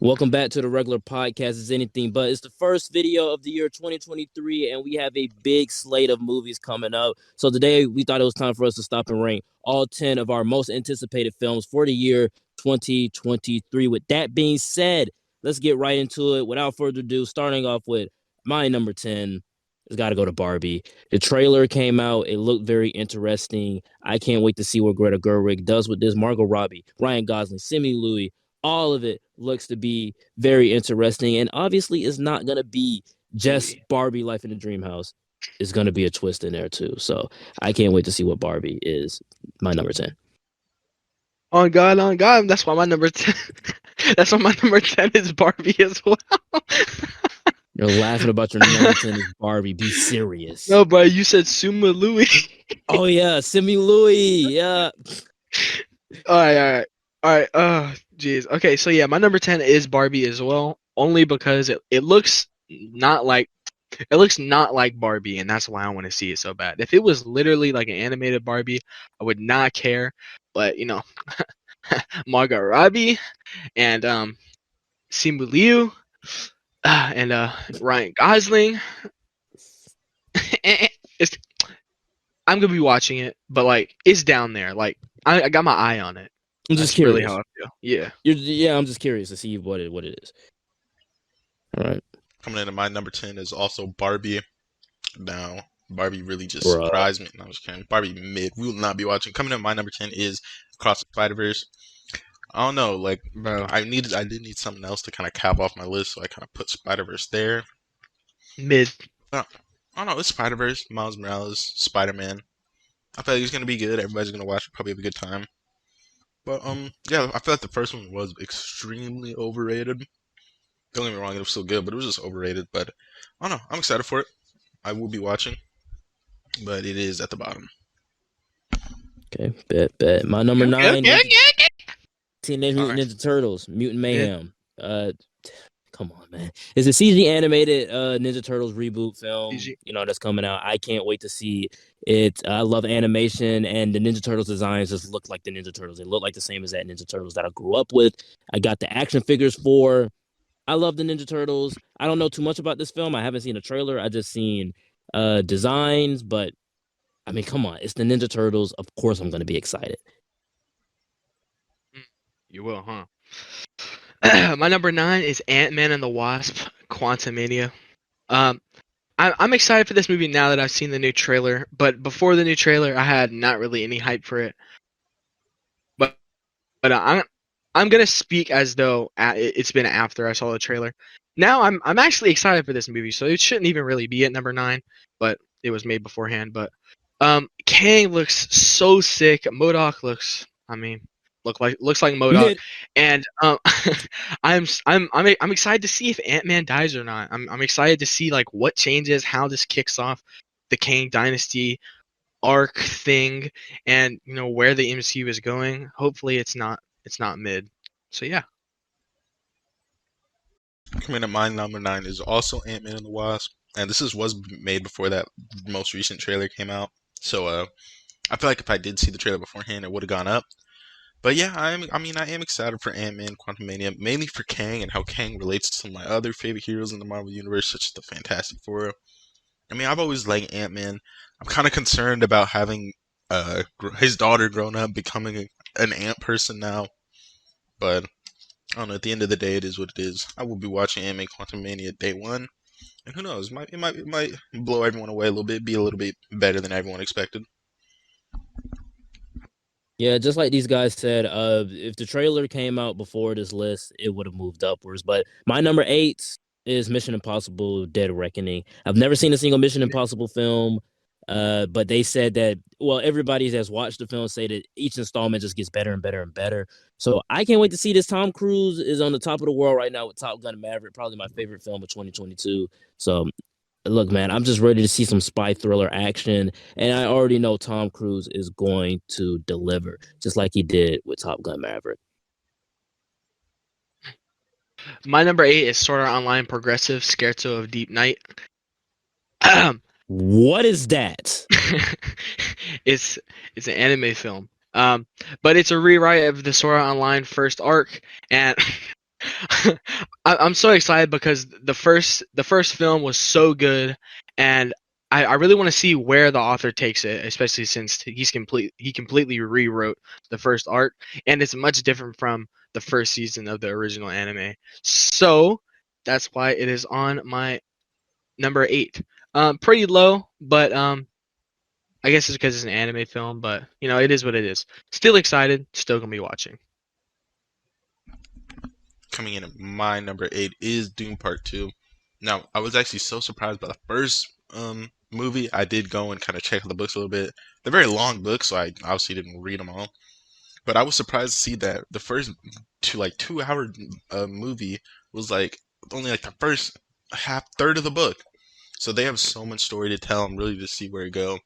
Welcome back to the regular podcast. Is anything but it's the first video of the year 2023, and we have a big slate of movies coming up. So today we thought it was time for us to stop and rank all 10 of our most anticipated films for the year 2023. With that being said, let's get right into it. Without further ado, starting off with my number 10. It's got to go to Barbie. The trailer came out. It looked very interesting. I can't wait to see what Greta Gerwig does with this. Margot Robbie, Ryan Gosling, Simu Louis, all of it looks to be very interesting. And obviously, it's not going to be just Barbie Life in a Dream House. It's going to be a twist in there, too. So I can't wait to see what Barbie is. My number 10. On God. That's why my number 10. That's why my number 10 is Barbie as well. You're laughing about your number 10 is Barbie. Be serious. No, bro, you said Suma Louis. Oh, yeah. Simu Louis. Yeah. All right. Jeez. Okay, so yeah, my number 10 is Barbie as well, only because it looks not like Barbie, and that's why I want to see it so bad. If it was literally like an animated Barbie, I would not care. But Margot Robbie and Simu Liu and Ryan Gosling. I'm gonna be watching it, but like it's down there. Like I got my eye on it. I'm just curious. Really how I feel. Yeah. Yeah, I'm just curious to see what it is. All right. Coming into my number 10 is also Barbie. Now, Barbie really just surprised me. No, I was kidding. Barbie mid. We will not be watching. Coming in my number 10 is Across the Spider-Verse. I don't know, like, bro, I did need something else to kind of cap off my list, so I kind of put Spider-Verse there. Mid. I don't know, it's Spider-Verse, Miles Morales, Spider-Man. I feel like it's gonna be good. Everybody's gonna watch it, probably have a good time. But yeah, I feel like the first one was extremely overrated. Don't get me wrong, it was still good, but it was just overrated. But I don't know, I'm excited for it. I will be watching, but it is at the bottom. Okay, bet. My number 9. Teenage Mutant Ninja Turtles, Mutant Mayhem. Come on, man. It's a CG animated Ninja Turtles reboot film, that's coming out. I can't wait to see it. I love animation, and the Ninja Turtles designs just look like the Ninja Turtles. They look like the same as that Ninja Turtles that I grew up with. I got the action figures for. I love the Ninja Turtles. I don't know too much about this film. I haven't seen a trailer. I just seen designs, but I mean, come on. It's the Ninja Turtles. Of course I'm going to be excited. You will, huh? My number 9 is Ant-Man and the Wasp: Quantumania. I'm excited for this movie now that I've seen the new trailer, but before the new trailer, I had not really any hype for it. But I'm gonna speak as though it's been after I saw the trailer. Now I'm actually excited for this movie, so it shouldn't even really be at number 9, but it was made beforehand. But Kang looks so sick. MODOK looks like MODOK, and I'm excited to see if Ant-Man dies or not. I'm excited to see like what changes, how this kicks off the Kang Dynasty arc thing, and where the MCU is going. Hopefully, it's not mid. So yeah. Coming in my number 9 is also Ant-Man and the Wasp, and this was made before that most recent trailer came out. So I feel like if I did see the trailer beforehand, it would have gone up. But yeah, I am excited for Ant-Man Quantumania, mainly for Kang and how Kang relates to some of my other favorite heroes in the Marvel Universe, such as the Fantastic Four. I mean, I've always liked Ant-Man. I'm kind of concerned about having his daughter grown up becoming an ant person now. But I don't know, at the end of the day, it is what it is. I will be watching Ant-Man Quantumania day one. And who knows, it might blow everyone away a little bit, be a little bit better than everyone expected. Yeah, just like these guys said, if the trailer came out before this list, it would have moved upwards. But my number 8 is Mission Impossible: Dead Reckoning. I've never seen a single Mission Impossible film, but they said that, well, everybody that's watched the film say that each installment just gets better and better and better. So I can't wait to see this. Tom Cruise is on the top of the world right now with Top Gun: Maverick, probably my favorite film of 2022. So look, man, I'm just ready to see some spy thriller action, and I already know Tom Cruise is going to deliver, just like he did with Top Gun: Maverick. My number 8 is Sword Art Online Progressive: Scherzo of Deep Night. What is that? It's an anime film. But it's a rewrite of the Sword Art Online first arc, and I'm so excited because the first film was so good, and I really want to see where the author takes it, especially since he completely rewrote the first arc, and it's much different from the first season of the original anime. So that's why it is on my number 8. Pretty low, but I guess it's because it's an anime film, but it is what it is. Still excited, still gonna be watching. Coming in at my number 8 is Doom Part 2. Now, I was actually so surprised by the first movie. I did go and kind of check out the books a little bit. They're very long books, so I obviously didn't read them all. But I was surprised to see that the first 2 hour movie was like only like the first third of the book. So they have so much story to tell. I'm really to see where it go.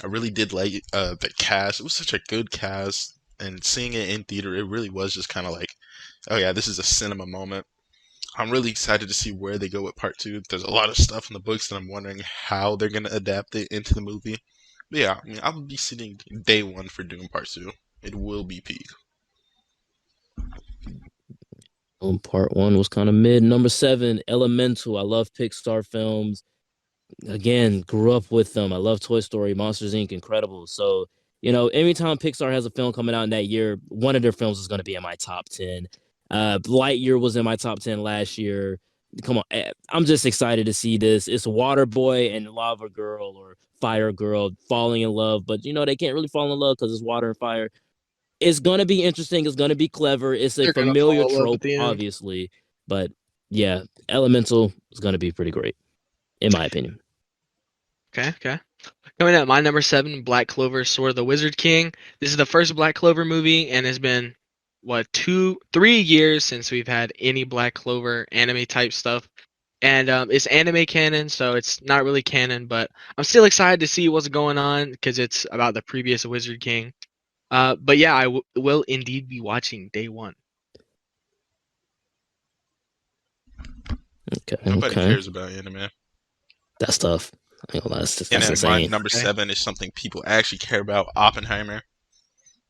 I really did like the cast. It was such a good cast, and seeing it in theater, it really was just kind of like, oh yeah, this is a cinema moment. I'm really excited to see where they go with part 2. There's a lot of stuff in the books that I'm wondering how they're gonna adapt it into the movie. But yeah, I mean, I'll be sitting day 1 for Doom Part 2. It will be peak. Part 1 was kind of mid. Number 7, Elemental. I love Pixar films. Again, grew up with them. I love Toy Story, Monsters Inc., Incredibles. So, anytime Pixar has a film coming out in that year, one of their films is going to be in my top 10. Lightyear was in my top 10 last year. Come on, I'm just excited to see this. It's Water Boy and Lava Girl or Fire Girl falling in love, but they can't really fall in love because it's water and fire. It's gonna be interesting. It's gonna be clever. It's a They're gonna familiar fall in love at trope, the end. obviously, but yeah, Elemental is gonna be pretty great, in my opinion. Okay. Coming at my number 7, Black Clover, Sword of the Wizard King. This is the first Black Clover movie, and it's been 3 years since we've had any Black Clover anime type stuff. And it's anime canon, so it's not really canon, but I'm still excited to see what's going on because it's about the previous Wizard King. But yeah, I will indeed be watching day 1. Nobody Okay. cares about anime. That's tough. I ain't gonna lie, that's And then my insane. number Okay. 7 is something people actually care about. Oppenheimer.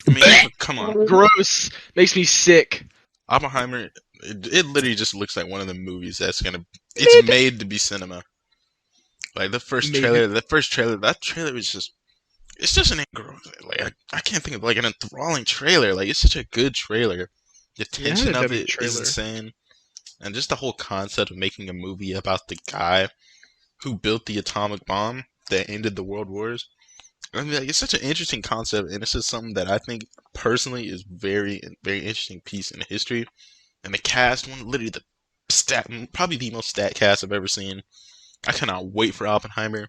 I mean, come on. Gross. Makes me sick. Oppenheimer, it literally just looks like one of the movies that's gonna. It's made to be cinema. Like the first Maybe. trailer, that trailer was just. It's just an like I can't think of like an enthralling trailer. Like it's such a good trailer. The tension a of W it is trailer. insane, and just the whole concept of making a movie about the guy who built the atomic bomb that ended the world wars. I mean, like, it's such an interesting concept, and it's just something that I think personally is very interesting piece in history. And the cast, literally probably the most stat cast I've ever seen. I cannot wait for Oppenheimer.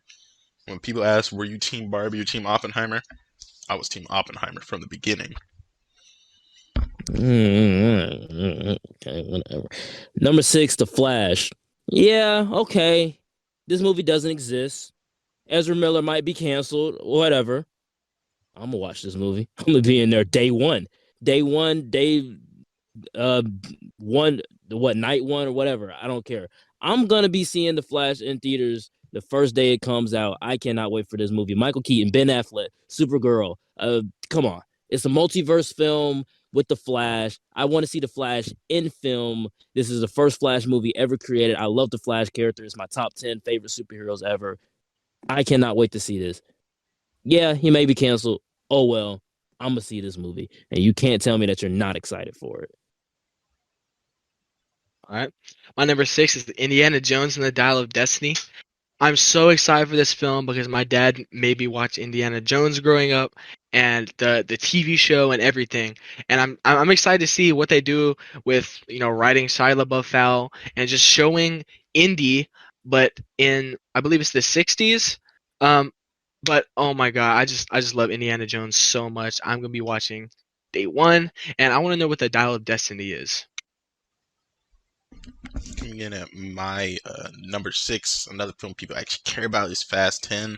When people ask, were you Team Barbie or Team Oppenheimer? I was Team Oppenheimer from the beginning. Okay, whatever. Number 6, The Flash. Yeah, okay. This movie doesn't exist. Ezra Miller might be canceled. Whatever. I'm gonna watch this movie. I'm gonna be in there day 1. Day 1, day 1, night 1 or whatever. I don't care. I'm gonna be seeing The Flash in theaters the first day it comes out. I cannot wait for this movie. Michael Keaton, Ben Affleck, Supergirl. Come on. It's a multiverse film with The Flash. I want to see The Flash in film. This is the first Flash movie ever created. I love the Flash character. It's my top 10 favorite superheroes ever. I cannot wait to see this. Yeah, he may be canceled. Oh well. I'm gonna see this movie, and you can't tell me that you're not excited for it. All right. My number 6 is Indiana Jones and the Dial of Destiny. I'm so excited for this film because my dad made me watch Indiana Jones growing up, and the TV show and everything. And I'm excited to see what they do with writing Shia LaBeouf and just showing Indy, but in I believe it's the 60s. But oh my god, I just love Indiana Jones so much. I'm gonna be watching day 1, and I want to know what the Dial of Destiny is. Coming in at my number 6, another film people actually care about is Fast 10.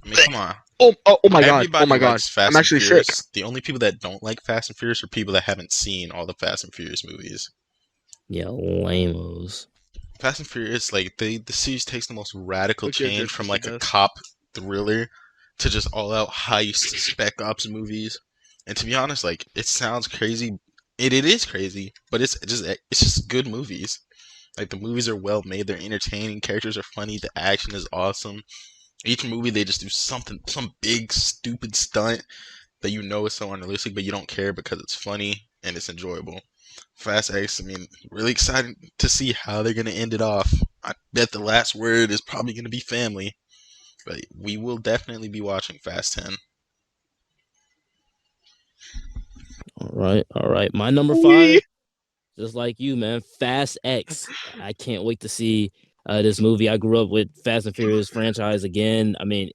I mean, come on. Oh my god! Everybody Oh my god! likes Fast I'm and actually Furious. sick. The only people that don't like Fast and Furious are people that haven't seen all the Fast and Furious movies. Yeah, lamos. Fast and Furious, like the series takes the most radical Look at change this, from she like a does. cop thriller to just all out heist spec ops movies. And to be honest, like it sounds crazy it is crazy, but it's just good movies. Like the movies are well made, they're entertaining, characters are funny, the action is awesome. Each movie they just do something, some big stupid stunt that you know is so unrealistic, but you don't care because it's funny and it's enjoyable. Fast X, I mean, really excited to see how they're gonna end it off. I bet the last word is probably gonna be family, but we will definitely be watching Fast 10. All right. My number Wee. 5, just like you, man, Fast X. I can't wait to see this movie. I grew up with Fast and Furious franchise again. I mean,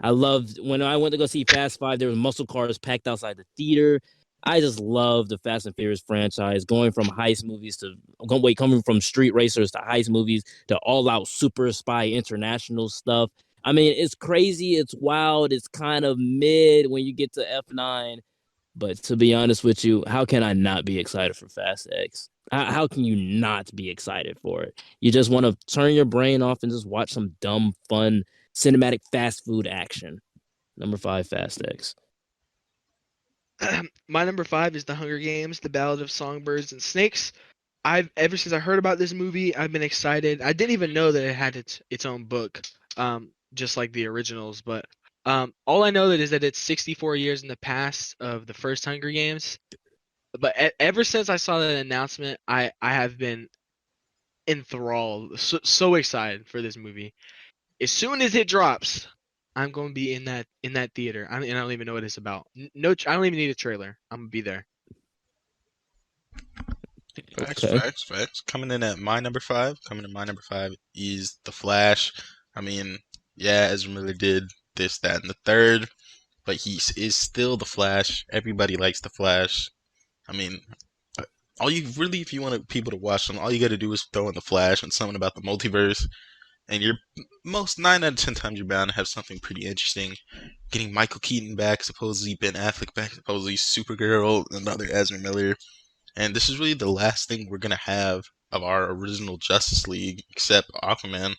I loved when I went to go see Fast Five. There was muscle cars packed outside the theater. I just love the Fast and Furious franchise, going from heist movies to coming from street racers to heist movies to all out super spy international stuff. I mean, it's crazy, it's wild, it's kind of mid when you get to F9. But to be honest with you, how can I not be excited for Fast X? How can you not be excited for it? You just want to turn your brain off and just watch some dumb, fun, cinematic fast food action. Number 5, Fast X. My number 5 is The Hunger Games: The Ballad of Songbirds and Snakes. I've ever since I heard about this movie, I've been excited. I didn't even know that it had its own book, just like the originals. But all I know that is that it's 64 years in the past of the first Hunger Games. But ever since I saw that announcement, I have been enthralled, so excited for this movie. As soon as it drops, I'm going to be in that theater. And I don't even know what it's about. No, I don't even need a trailer. I'm gonna be there. Facts, Okay. facts, facts. Coming in at my number 5. Coming in my number 5 is The Flash. I mean, yeah, Ezra Miller did this, that, and the third, but he is still The Flash. Everybody likes The Flash. I mean, all you really, if you want people to watch them, all you got to do is throw in The Flash and something about the multiverse, and you're most 9 out of 10 times you're bound to have something pretty interesting. Getting Michael Keaton back, supposedly Ben Affleck back, supposedly Supergirl, another Ezra Miller. And this is really the last thing we're gonna have of our original Justice League, except Aquaman.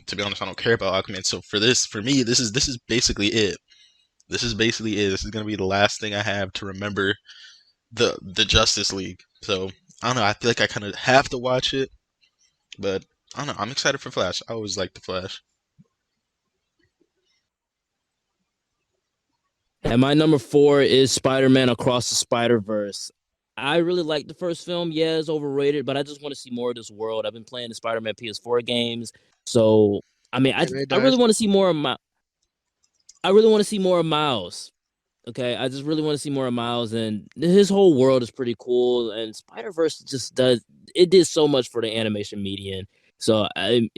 To be honest, I don't care about Aquaman. So for me, this is basically it. This is basically it. This is gonna be the last thing I have to remember the Justice League. So I don't know. I feel like I kind of have to watch it, but I don't know. I'm excited for Flash. I always like the Flash. And my number 4 is Spider-Man Across the Spider-Verse. I really like the first film. Yeah, it's overrated, but I just want to see more of this world. I've been playing the Spider-Man PS4 games, so I mean, Ray I really dies. want to see more of I really want to see more of Miles. Okay, I just really want to see more of Miles, and his whole world is pretty cool. And Spider Verse just did so much for the animation medium. So I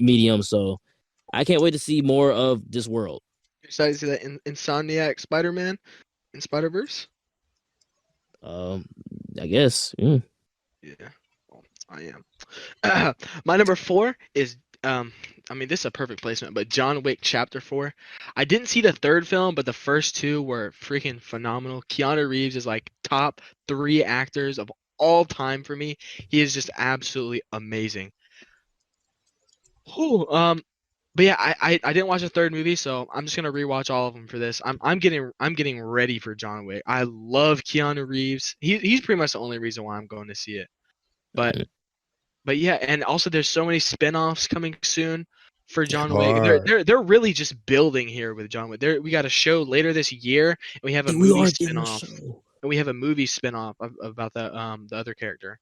can't wait to see more of this world. You excited to see that Insomniac Spider-Man in Spider-Verse? Um, I guess. Yeah. Yeah, well, I am. My number 4 is I mean, this is a perfect placement, but John Wick Chapter 4. I didn't see the third film, but the first two were freaking phenomenal. Keanu Reeves is like top 3 actors of all time for me. He is just absolutely amazing. Whew, but yeah, I didn't watch the third movie, so I'm just gonna rewatch all of them for this. I'm getting ready for John Wick. I love Keanu Reeves. He's pretty much the only reason why I'm going to see it. But But yeah, and also there's so many spin-offs coming soon for John Wick. They're really just building here with John Wick. We got a show later this year, and we have a And we movie are getting a spin-off. show. And we have a movie spin-off about the other character.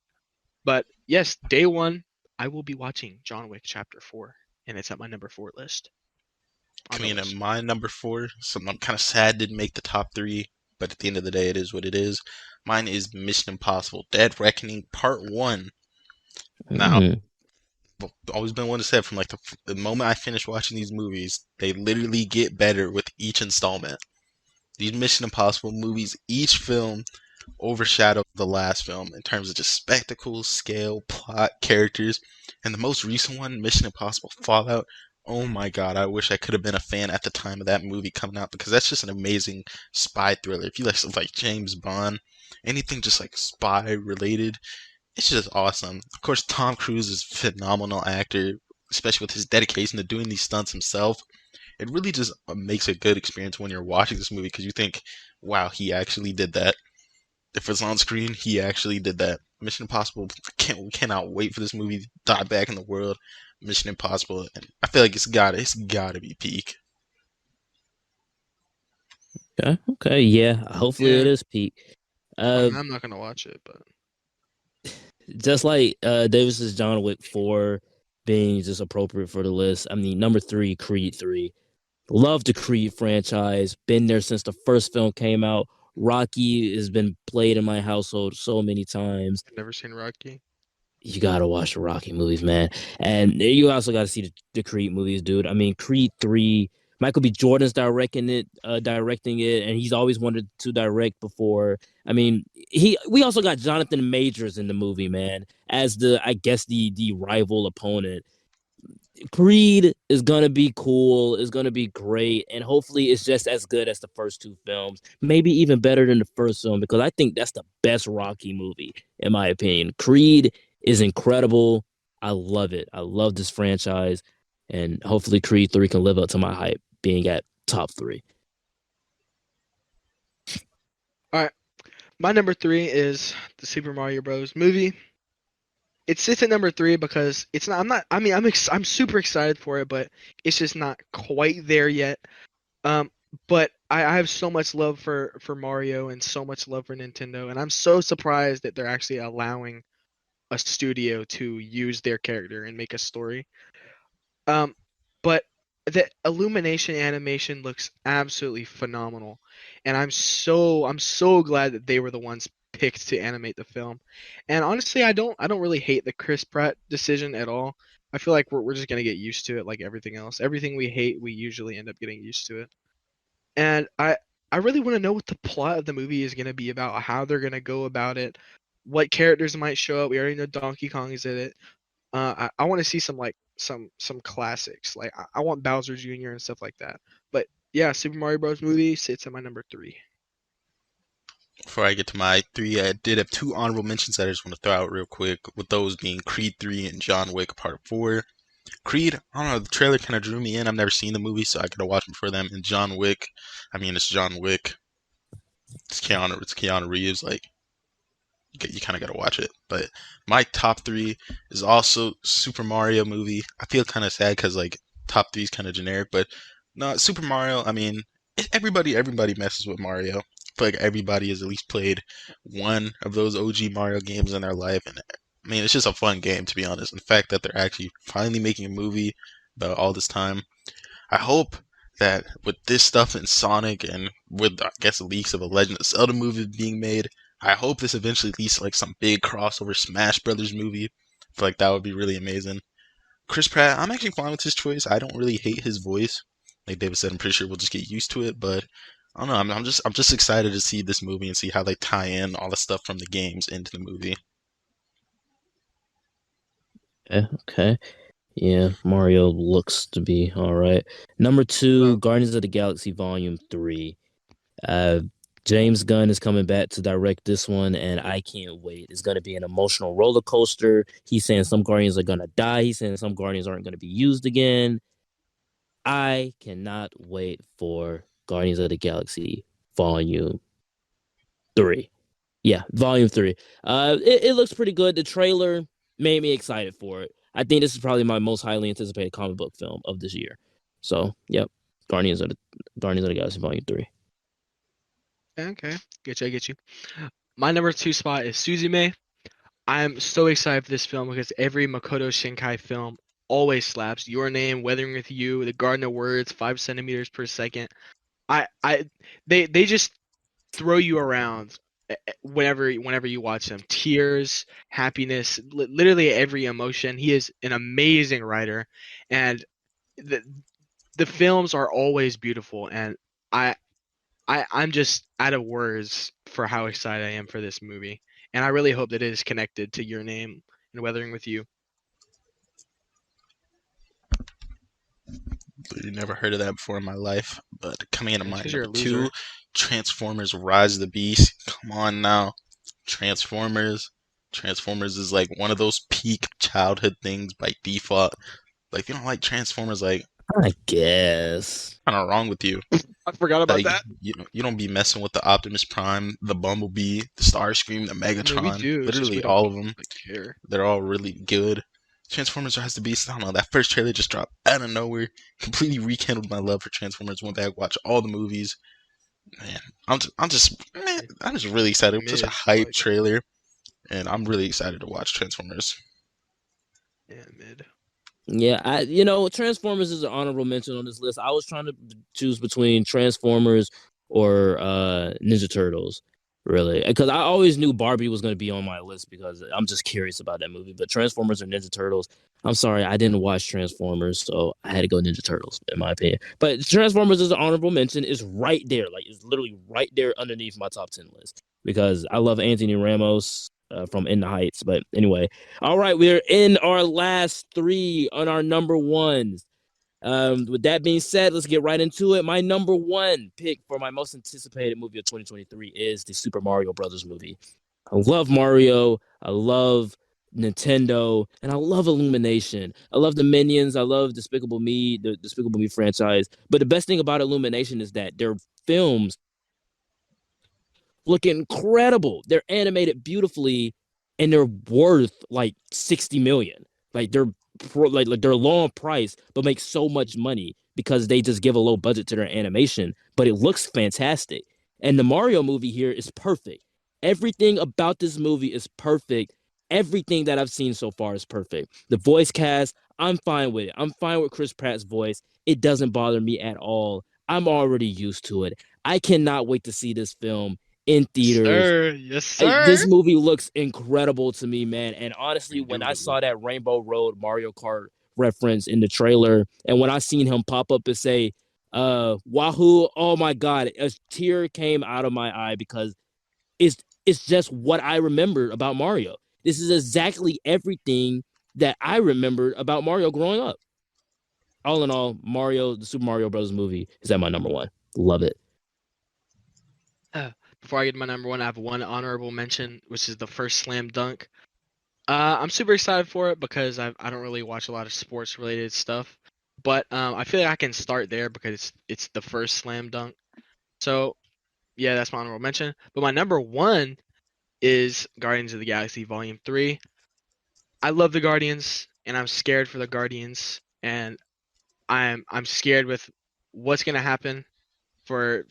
But yes, day one, I will be watching John Wick Chapter 4, and it's at my number 4 list. Coming in at my number 4, something I'm kind of sad didn't make the top 3, but at the end of the day, it is what it is. Mine is Mission Impossible: Dead Reckoning Part 1. Now, I've always been one to say from like the moment I finish watching these movies, they literally get better with each installment. These Mission Impossible movies, each film overshadow the last film in terms of just spectacle, scale, plot, characters. And the most recent one, Mission Impossible Fallout, oh my god, I wish I could have been a fan at the time of that movie coming out, because that's just an amazing spy thriller. If you like stuff like James Bond, anything just like spy related, it's just awesome. Of course, Tom Cruise is a phenomenal actor, especially with his dedication to doing these stunts himself. It really just makes a good experience when you're watching this movie, because you think, wow, he actually did that. if it's on screen, he actually did that. Mission Impossible, we cannot wait for this movie to die back in the world. Mission Impossible, and I feel like it's gotta be peak. Okay, okay, yeah. Hopefully it Yeah, is peak. I Uh, mean, I'm not gonna watch it, but just like Davis's John Wick 4 being just appropriate for the list. I mean, number 3, Creed 3. Love the Creed franchise. Been there since the first film came out. Rocky has been played in my household so many times. I've never seen Rocky. You gotta watch the Rocky movies, man. And you also gotta see the Creed movies, dude. I mean, Creed 3, Michael B. Jordan's directing it, and he's always wanted to direct before. I mean, we also got Jonathan Majors in the movie, man, as I guess the rival opponent. Creed is gonna be cool, is gonna be great, and hopefully it's just as good as the first two films. Maybe even better than the first film, because I think that's the best Rocky movie, in my opinion. Creed is incredible. I love it. I love this franchise, and hopefully Creed 3 can live up to my hype, being at top 3. All right, my number 3 is the Super Mario Bros. Movie. It sits at number 3 because it's not. I'm not. I mean, I'm super excited for it, but it's just not quite there yet. But I have so much love for Mario and so much love for Nintendo, and I'm so surprised that they're actually allowing a studio to use their character and make a story. But the Illumination animation looks absolutely phenomenal, and I'm so glad that they were the ones picked to animate the film. And honestly, I don't really hate the Chris Pratt decision at all. I feel like we're just gonna get used to it like everything else. Everything we hate, we usually end up getting used to it. And I really want to know what the plot of the movie is gonna be about, how they're gonna go about it, what characters might show up. We already know Donkey Kong is in it. I want to see some like some classics. Like I want Bowser Jr. and stuff like that. But yeah, Super Mario Bros. Movie sits at my number 3. Before I get to my three, I did have two honorable mentions that I just want to throw out real quick, with those being Creed 3 and John Wick Part 4. Creed, I don't know, the trailer kind of drew me in. I've never seen the movie, so I gotta watch them for them. And John Wick, I mean, it's John Wick. It's Keanu Reeves. Like, you kind of gotta watch it. But my top three is also Super Mario movie. I feel kind of sad because like top three is kind of generic, but no, Super Mario. I mean, everybody messes with Mario. I feel like everybody has at least played one of those OG Mario games in their life, and I mean, it's just a fun game to be honest. And the fact that they're actually finally making a movie about all this time, I hope that with this stuff in Sonic and with I guess leaks of a Legend of Zelda movie being made, I hope this eventually leads to like some big crossover Smash Brothers movie. I feel like that would be really amazing. Chris Pratt, I'm actually fine with his choice. I don't really hate his voice. Like David said, I'm pretty sure we'll just get used to it. But I don't know. I'm just excited to see this movie and see how they tie in all the stuff from the games into the movie. Okay, okay. Yeah, Mario looks to be all right. Number 2, Well, Guardians of the Galaxy Volume 3. Uh, James Gunn is coming back to direct this one, and I can't wait. It's going to be an emotional roller coaster. He's saying some Guardians are going to die. He's saying some Guardians aren't going to be used again. I cannot wait for Guardians of the Galaxy Volume 3. Yeah, Volume 3. It looks pretty good. The trailer made me excited for it. I think this is probably my most highly anticipated comic book film of this year. So, yep, Guardians of the Galaxy Volume 3. okay, I get you. My number 2 spot is Suzume. I'm so excited for this film because every Makoto Shinkai film always slaps. Your Name, Weathering with You, The Garden of Words, 5 centimeters per second. They just throw you around whenever you watch them. Tears, happiness, literally every emotion. He is an amazing writer, and the films are always beautiful. And I'm just out of words for how excited I am for this movie, and I really hope that it is connected to Your Name and Weathering with You. Never heard of that before in my life. But coming into It's my 'cause you're number a loser. two, Transformers: Rise of the Beast. Come on now, Transformers. Transformers is like one of those peak childhood things by default. Like if you don't like Transformers, like I guess. kind of wrong with you. I forgot about Like that. you don't be messing with the Optimus Prime, the Bumblebee, the Starscream, the I mean, we Megatron. do. It's just we Literally don't all of them. like care. They're all really good. Transformers Rise of the Beast. I don't know. That first trailer just dropped out of nowhere. Completely rekindled my love for Transformers. Went back, watched all the movies. Man, I'm just really excited. Such a Mid, hype like trailer, and I'm really excited to watch Transformers. yeah, mid. Yeah, Transformers is an honorable mention on this list. I was trying to choose between Transformers or Ninja Turtles, really, because I always knew Barbie was going to be on my list because I'm just curious about that movie. But Transformers or Ninja Turtles, I'm sorry, I didn't watch Transformers, so I had to go Ninja Turtles, in my opinion. But Transformers is an honorable mention. It's right there, like it's literally right there underneath my top 10 list because I love Anthony Ramos from In the Heights. But anyway. All right, we're in our last three on our number ones. With that being said, let's get right into it. My number one pick for my most anticipated movie of 2023 is the Super Mario Brothers movie. I love Mario. I love Nintendo, and I love Illumination. I love the Minions. I love Despicable Me, the Despicable Me franchise. But the best thing about Illumination is that their films look incredible. They're animated beautifully, and they're worth like 60 million. Like they're low on price, but make so much money because they just give a low budget to their animation. But it looks fantastic. And the Mario movie here is perfect. Everything about this movie is perfect. Everything that I've seen so far is perfect. The voice cast, I'm fine with it. I'm fine with Chris Pratt's voice. It doesn't bother me at all. I'm already used to it. I cannot wait to see this film in theaters. Sir, yes, sir. This movie looks incredible to me, man. And honestly, when I Indubitably. saw that Rainbow Road Mario Kart reference in the trailer, and when I seen him pop up and say, Wahoo, oh my God, a tear came out of my eye because it's just what I remembered about Mario. This is exactly everything that I remembered about Mario growing up. All in all, the Super Mario Bros. Movie is at my number one. Love it. Before I get to my number one, I have one honorable mention, which is the first slam dunk. I'm super excited for it because I don't really watch a lot of sports related stuff, but I feel like I can start there because it's the first slam dunk. So yeah, that's my honorable mention. But my number one is Guardians of the Galaxy Volume 3. I love the Guardians, and I'm scared for the Guardians, and I'm scared with what's gonna happen for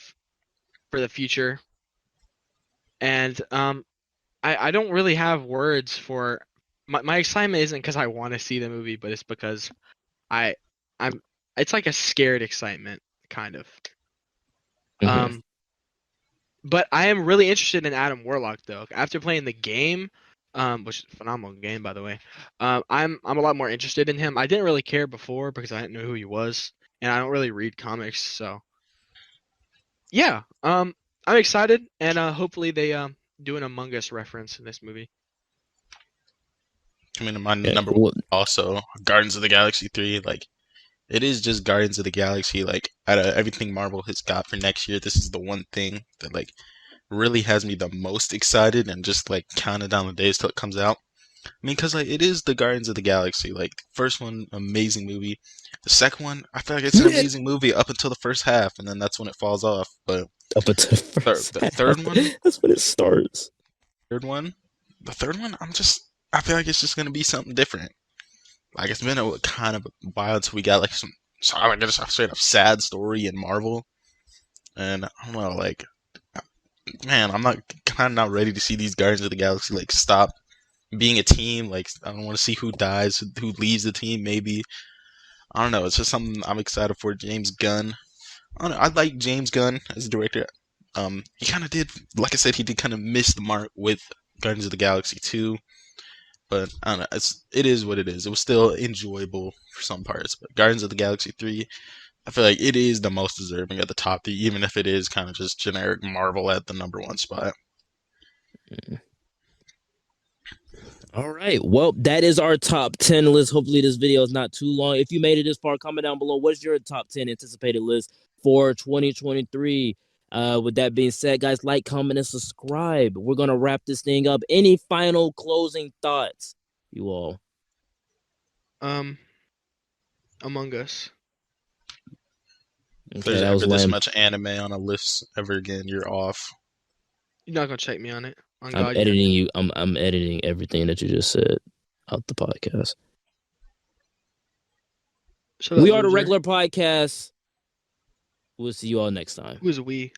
the future. And I don't really have words for my excitement isn't because I want to see the movie, but it's because I I'm it's like a scared excitement kind of. Um but I am really interested in Adam Warlock though. After playing the game, which is a phenomenal game by the way, I'm a lot more interested in him. I didn't really care before because I didn't know who he was, and I don't really read comics, so yeah. I'm excited, and hopefully they do an Among Us reference in this movie. I mean, my Yeah, number one also Guardians of the Galaxy 3. Like, it is just Guardians of the Galaxy. Like, out of everything Marvel has got for next year, this is the one thing that like really has me the most excited and just like counting down the days till it comes out. I mean, because like it is the Guardians of the Galaxy. Like, first one, amazing movie. The second one, I feel like it's an amazing movie up until the first half, and then that's when it falls off. But up until the first the third one, that's when it starts. third one, the third one, I feel like it's just gonna be something different. Like, it's been a kind of a while until we got like I guess a straight up sad story in Marvel, and I don't know, like, man, I'm not kind of not ready to see these Guardians of the Galaxy like stop being a team. Like, I don't want to see who dies, who leaves the team. Maybe I don't know. It's just something I'm excited for. James Gunn. I don't know. I like James Gunn as a director. He kind of did, like I said, he did kind of miss the mark with Guardians of the Galaxy 2. But I don't know. It is what it is. It was still enjoyable for some parts. But Guardians of the Galaxy 3, I feel like it is the most deserving at the top 3, even if it is kind of just generic Marvel at the number one spot. All right. Well, that is our top 10 list. Hopefully, this video is not too long. If you made it this far, comment down below. What's your top 10 anticipated list for 2023? With that being said, guys, like, comment, and subscribe. We're going to wrap this thing up. Any final closing thoughts, you all? Among Us. If Okay, there's that was ever this lame. much anime on a list ever again, you're off. You're not gonna check me on it. On I'm God, you're- editing you. I'm editing everything that you just said out the podcast. Shut up, We are the loser. regular podcast. We'll see you all next time. Who's we?